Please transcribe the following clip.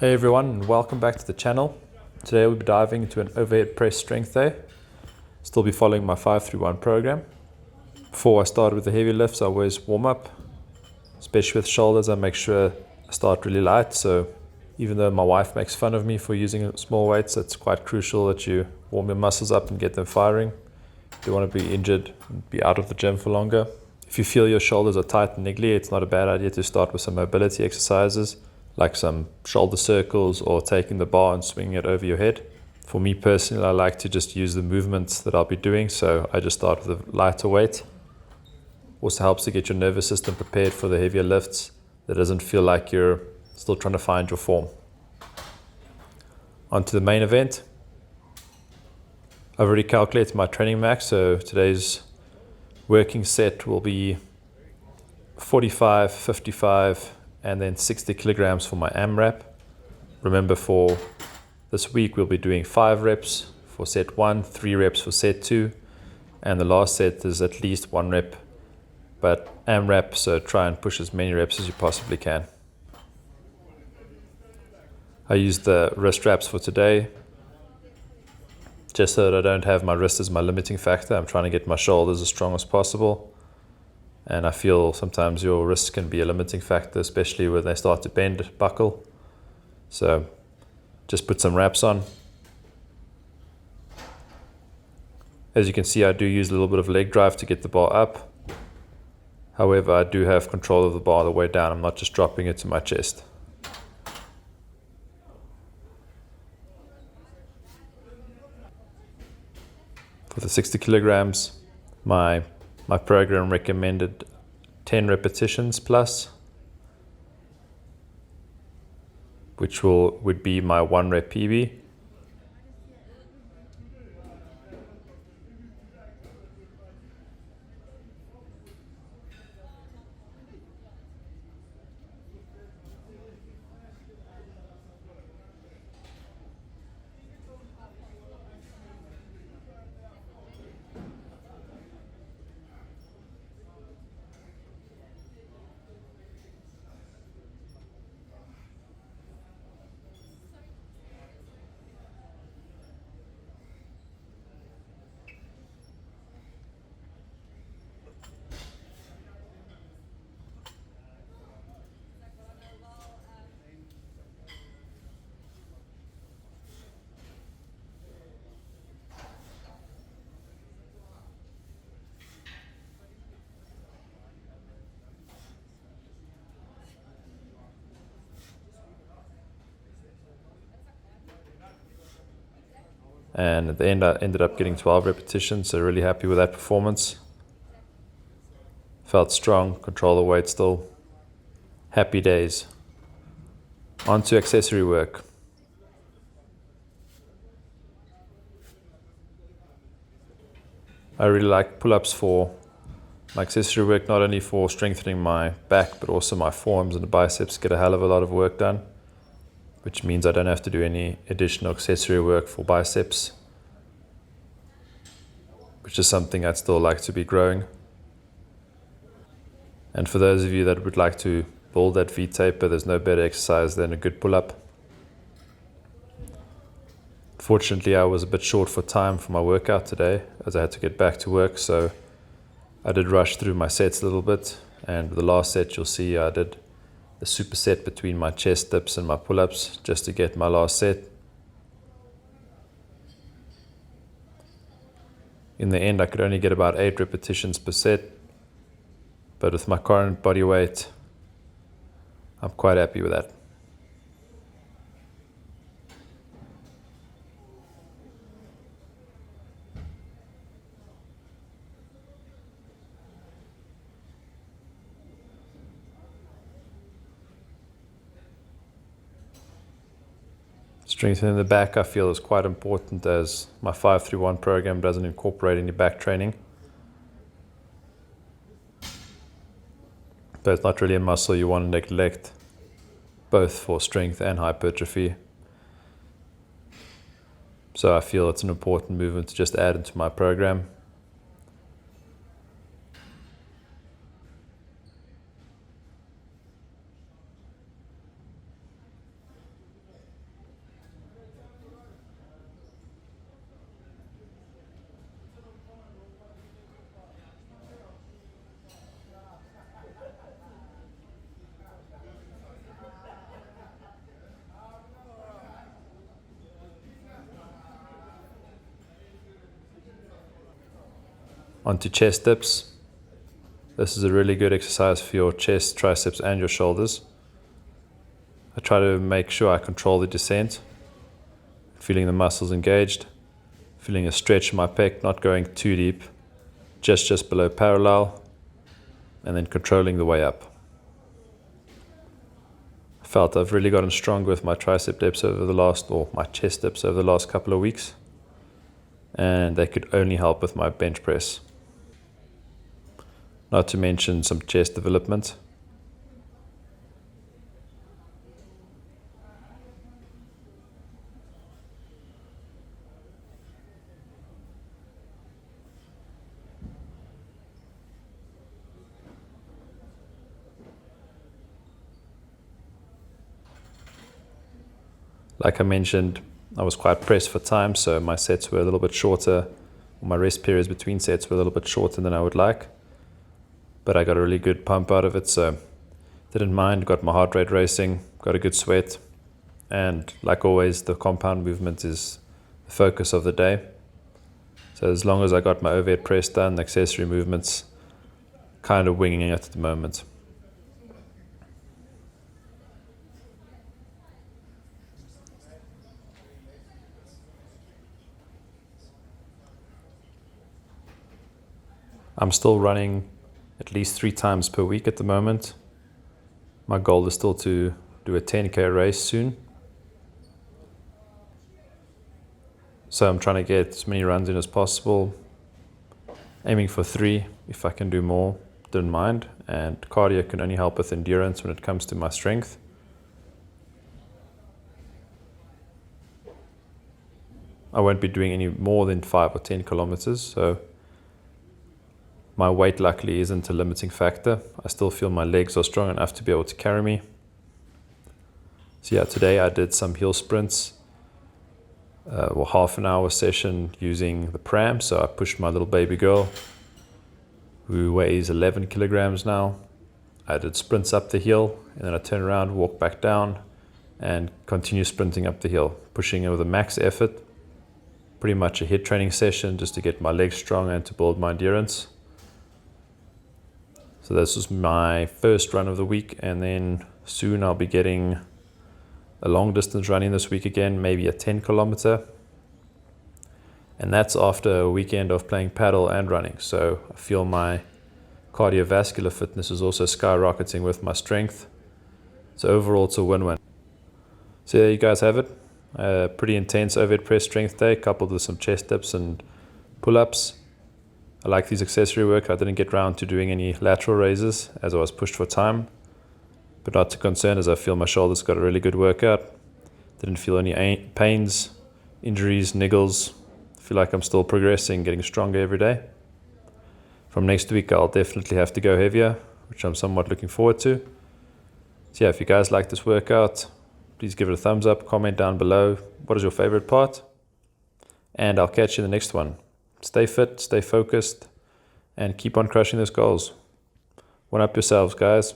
Hey everyone, and welcome back to the channel. Today we'll be diving into an overhead press strength day. Still be following my 5-3-1 program. Before I start with the heavy lifts, I always warm up, especially with shoulders. I make sure I start really light, so even though my wife makes fun of me for using small weights, it's quite crucial that you warm your muscles up and get them firing. You don't want to be injured and be out of the gym for longer. If you feel your shoulders are tight and niggly, it's not a bad idea to start with some mobility exercises, like some shoulder circles or taking the bar and swinging it over your head. For me personally, I like to just use the movements that I'll be doing, so I just start with a lighter weight. Also helps to get your nervous system prepared for the heavier lifts. That doesn't feel like you're still trying to find your form. On to the main event. I've already calculated my training max, so today's working set will be 45, 55, and then 60 kilograms for my AMRAP. Remember, for this week we'll be doing 5 reps for set 1, 3 reps for set 2, and the last set is at least 1 rep, but AMRAP, so try and push as many reps as you possibly can. I used the wrist straps for today, just so that I don't have my wrist as my limiting factor. I'm trying to get my shoulders as strong as possible. And I feel sometimes your wrists can be a limiting factor, especially when they start to bend, buckle. So just put some wraps on. As you can see, I do use a little bit of leg drive to get the bar up. However, I do have control of the bar the way down. I'm not just dropping it to my chest. For the 60 kilograms, my program recommended 10 repetitions plus, which would be my 1 rep PB. And at the end, I ended up getting 12 repetitions, so really happy with that performance. Felt strong, control the weight still. Happy days. On to accessory work. I really like pull-ups for my accessory work, not only for strengthening my back, but also my forearms and the biceps get a hell of a lot of work done, which means I don't have to do any additional accessory work for biceps, which is something I'd still like to be growing. And for those of you that would like to build that V-taper, there's no better exercise than a good pull-up. Fortunately, I was a bit short for time for my workout today, as I had to get back to work, so I did rush through my sets a little bit, and the last set you'll see I did a superset between my chest dips and my pull-ups just to get my last set. In the end, I could only get about 8 repetitions per set, but with my current body weight, I'm quite happy with that. Strengthening the back, I feel, is quite important, as my 5-3-1 program doesn't incorporate any back training. But it's not really a muscle you want to neglect, both for strength and hypertrophy. So I feel it's an important movement to just add into my program. Onto chest dips. This is a really good exercise for your chest, triceps, and your shoulders. I try to make sure I control the descent, feeling the muscles engaged, feeling a stretch in my pec, not going too deep, just below parallel, and then controlling the way up. I felt I've really gotten stronger with my tricep dips my chest dips over the last couple of weeks, and they could only help with my bench press. Not to mention some chest development. Like I mentioned, I was quite pressed for time, so my sets were a little bit shorter. My rest periods between sets were a little bit shorter than I would like. But I got a really good pump out of it, so didn't mind. Got my heart rate racing, got a good sweat. And like always, the compound movement is the focus of the day. So as long as I got my overhead press done, the accessory movements, kind of winging it at the moment. I'm still running at least 3 times per week at the moment. My goal is still to do a 10K race soon. So I'm trying to get as many runs in as possible. Aiming for 3, if I can do more, don't mind. And cardio can only help with endurance when it comes to my strength. I won't be doing any more than 5 or 10 kilometers, so my weight luckily isn't a limiting factor. I still feel my legs are strong enough to be able to carry me. So yeah, today I did some hill sprints, half an hour session using the pram. So I pushed my little baby girl, who weighs 11 kilograms now. I did sprints up the hill, and then I turn around, walk back down, and continue sprinting up the hill, pushing it with a max effort. Pretty much a HIIT training session just to get my legs strong and to build my endurance. So this was my first run of the week, and then soon I'll be getting a long distance running this week again, maybe a 10 kilometer. And that's after a weekend of playing paddle and running. So I feel my cardiovascular fitness is also skyrocketing with my strength. So overall it's a win-win. So there you guys have it. A pretty intense overhead press strength day coupled with some chest dips and pull-ups. I like these accessory work. I didn't get around to doing any lateral raises as I was pushed for time, but not too concerned as I feel my shoulders got a really good workout. Didn't feel any pains, injuries, niggles. I feel like I'm still progressing, getting stronger every day. From next week, I'll definitely have to go heavier, which I'm somewhat looking forward to. So yeah, if you guys like this workout, please give it a thumbs up, comment down below. What is your favorite part? And I'll catch you in the next one. Stay fit, stay focused, and keep on crushing those goals. One up yourselves, guys.